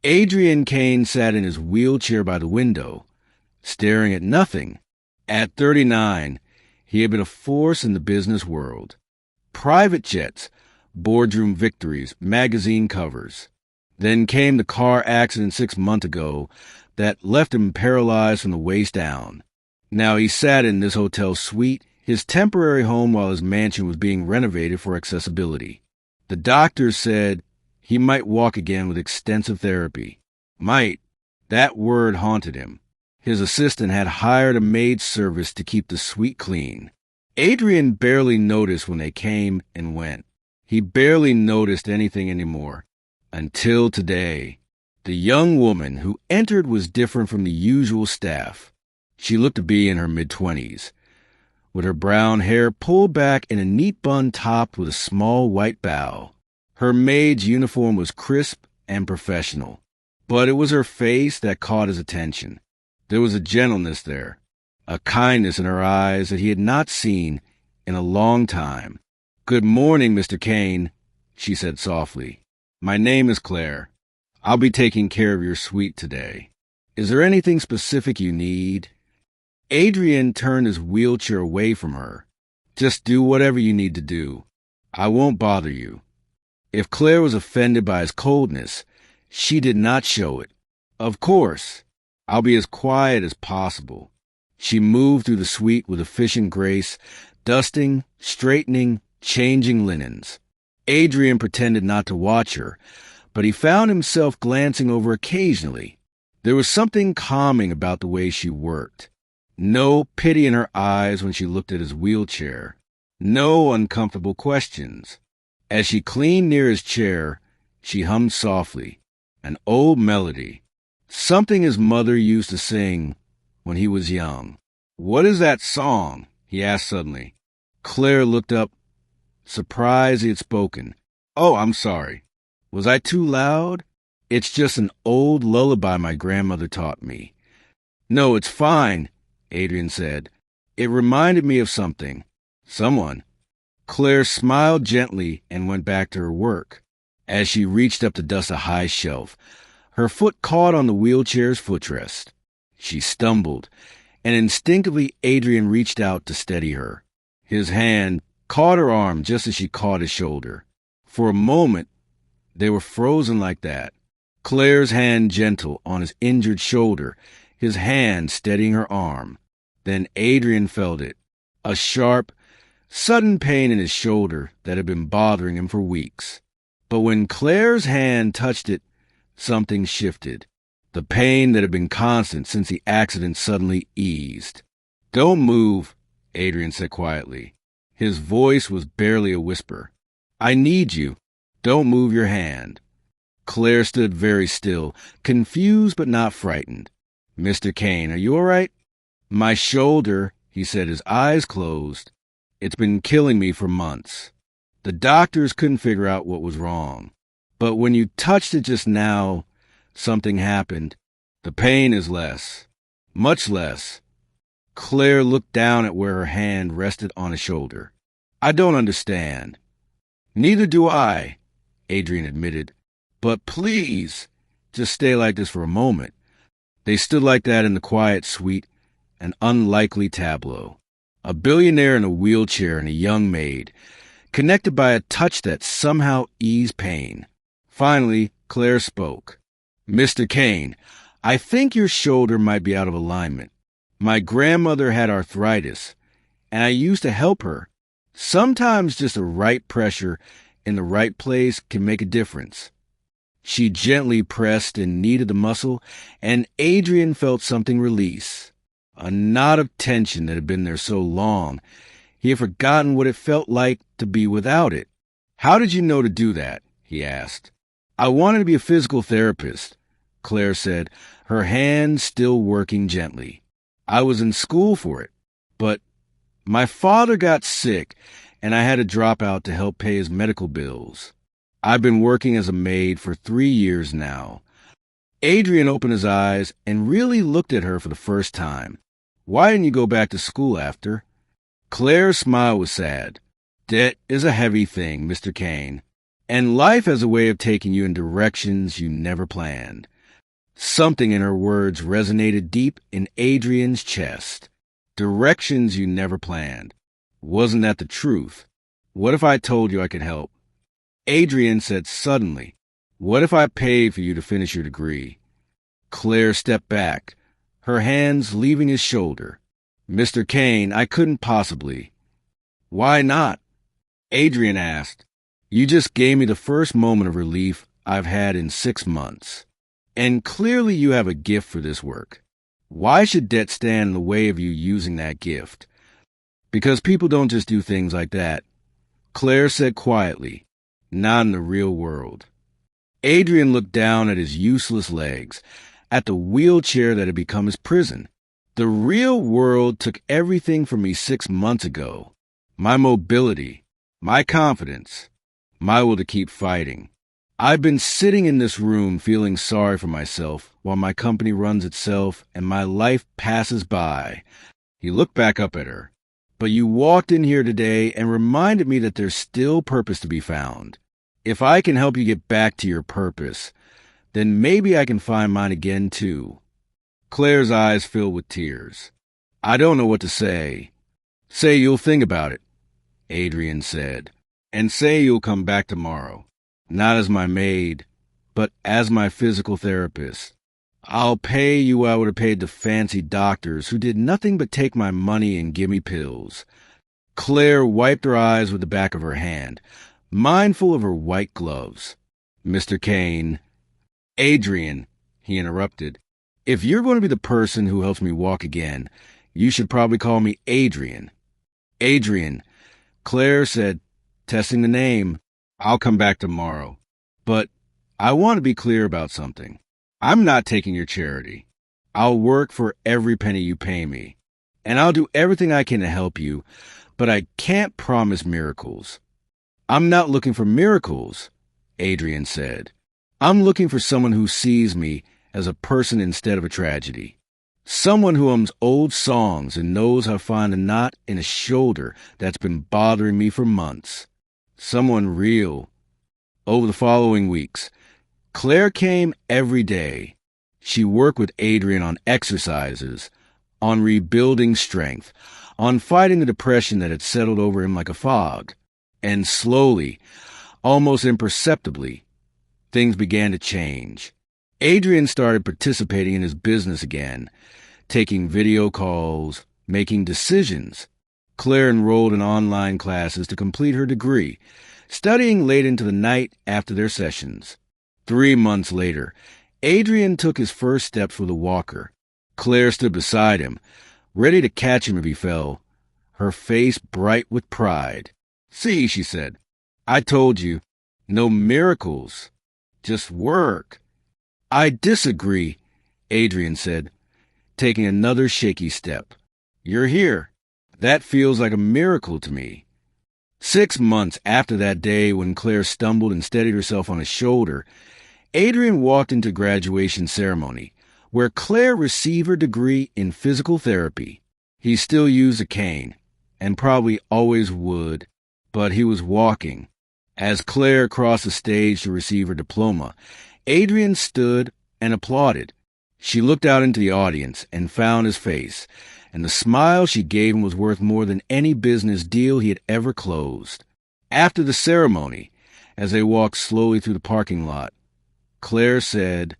Adrian Kane sat in his wheelchair by the window, staring at nothing. At 39, he had been a force in the business world. Private jets, boardroom victories, magazine covers. Then came the car accident 6 months ago that left him paralyzed from the waist down. Now he sat in this hotel suite, his temporary home, while his mansion was being renovated for accessibility. The doctors said he might walk again with extensive therapy. Might. That word haunted him. His assistant had hired a maid service to keep the suite clean. Adrian barely noticed when they came and went. He barely noticed anything anymore. Until today. The young woman who entered was different from the usual staff. She looked to be in her mid-20s, with her brown hair pulled back in a neat bun topped with a small white bow. Her maid's uniform was crisp and professional, but it was her face that caught his attention. There was a gentleness there, a kindness in her eyes that he had not seen in a long time. "Good morning, Mr. Kane," she said softly. "My name is Claire. I'll be taking care of your suite today. Is there anything specific you need?" Adrian turned his wheelchair away from her. "Just do whatever you need to do. I won't bother you." If Claire was offended by his coldness, she did not show it. "Of course. I'll be as quiet as possible." She moved through the suite with efficient grace, dusting, straightening, changing linens. Adrian pretended not to watch her, but he found himself glancing over occasionally. There was something calming about the way she worked. No pity in her eyes when she looked at his wheelchair. No uncomfortable questions. As she cleaned near his chair, she hummed softly, an old melody, something his mother used to sing when he was young. "What is that song?" he asked suddenly. Claire looked up, surprised he had spoken. "Oh, I'm sorry. Was I too loud? It's just an old lullaby my grandmother taught me." "No, it's fine," Adrian said. "It reminded me of something. Someone." Claire smiled gently and went back to her work. As she reached up to dust a high shelf, her foot caught on the wheelchair's footrest. She stumbled, and instinctively Adrian reached out to steady her. His hand caught her arm just as she caught his shoulder. For a moment, they were frozen like that. Claire's hand gentle on his injured shoulder, his hand steadying her arm. Then Adrian felt it, a sharp, sudden pain in his shoulder that had been bothering him for weeks. But when Claire's hand touched it, something shifted. The pain that had been constant since the accident suddenly eased. "Don't move," Adrian said quietly. His voice was barely a whisper. "I need you. Don't move your hand." Claire stood very still, confused but not frightened. "Mr. Kane, are you all right?" "My shoulder," he said, his eyes closed. "It's been killing me for months. The doctors couldn't figure out what was wrong. But when you touched it just now, something happened. The pain is less. Much less." Claire looked down at where her hand rested on his shoulder. "I don't understand." "Neither do I," Adrian admitted. "But please, just stay like this for a moment." They stood like that in the quiet suite, an unlikely tableau. A billionaire in a wheelchair and a young maid, connected by a touch that somehow eased pain. Finally, Claire spoke. "Mr. Kane, I think your shoulder might be out of alignment. My grandmother had arthritis, and I used to help her. Sometimes just the right pressure in the right place can make a difference." She gently pressed and kneaded the muscle, and Adrian felt something release. A knot of tension that had been there so long, he had forgotten what it felt like to be without it. "How did you know to do that?" he asked. "I wanted to be a physical therapist," Claire said, her hand still working gently. "I was in school for it, but my father got sick, and I had to drop out to help pay his medical bills. I've been working as a maid for 3 years now." Adrian opened his eyes and really looked at her for the first time. "Why didn't you go back to school after?" Claire's smile was sad. "Debt is a heavy thing, Mr. Kane. And life has a way of taking you in directions you never planned. Something in her words resonated deep in Adrian's chest. Directions you never planned. Wasn't that the truth? What if I told you I could help? Adrian said suddenly, "What if I paid for you to finish your degree?" Claire stepped back, her hands leaving his shoulder. "Mr. Kane, I couldn't possibly." "Why not?" Adrian asked. "You just gave me the first moment of relief I've had in 6 months. And clearly you have a gift for this work. Why should debt stand in the way of you using that gift?" "Because people don't just do things like that," Claire said quietly. "Not in the real world." Adrian looked down at his useless legs, at the wheelchair that had become his prison. "The real world took everything from me 6 months ago. My mobility, my confidence, my will to keep fighting. I've been sitting in this room feeling sorry for myself while my company runs itself and my life passes by." He looked back up at her. "But you walked in here today and reminded me that there's still purpose to be found. If I can help you get back to your purpose, then maybe I can find mine again too." Claire's eyes filled with tears. "I don't know what to say." "Say you'll think about it," Adrian said, "and say you'll come back tomorrow. Not as my maid, but as my physical therapist. I'll pay you what I would have paid the fancy doctors who did nothing but take my money and give me pills." Claire wiped her eyes with the back of her hand, mindful of her white gloves. "Mr. Kane." "Adrian," he interrupted, "if you're going to be the person who helps me walk again, you should probably call me Adrian." "Adrian," Claire said, testing the name. "I'll come back tomorrow. But I want to be clear about something. I'm not taking your charity. I'll work for every penny you pay me, and I'll do everything I can to help you, but I can't promise miracles." "I'm not looking for miracles," Adrian said. "I'm looking for someone who sees me as a person instead of a tragedy. Someone who hums old songs and knows how to find a knot in a shoulder that's been bothering me for months. Someone real." Over the following weeks, Claire came every day. She worked with Adrian on exercises, on rebuilding strength, on fighting the depression that had settled over him like a fog. And slowly, almost imperceptibly, things began to change. Adrian started participating in his business again, taking video calls, making decisions. Claire enrolled in online classes to complete her degree, studying late into the night after their sessions. 3 months later, Adrian took his first steps with a walker. Claire stood beside him, ready to catch him if he fell, her face bright with pride. "See," she said, "I told you, no miracles, just work." "I disagree," Adrian said, taking another shaky step. "You're here. That feels like a miracle to me." 6 months after that day when Claire stumbled and steadied herself on his shoulder, Adrian walked into graduation ceremony, where Claire received her degree in physical therapy. He still used a cane, and probably always would, but he was walking. As Claire crossed the stage to receive her diploma, Adrian stood and applauded. She looked out into the audience and found his face, and the smile she gave him was worth more than any business deal he had ever closed. After the ceremony, as they walked slowly through the parking lot, Claire said,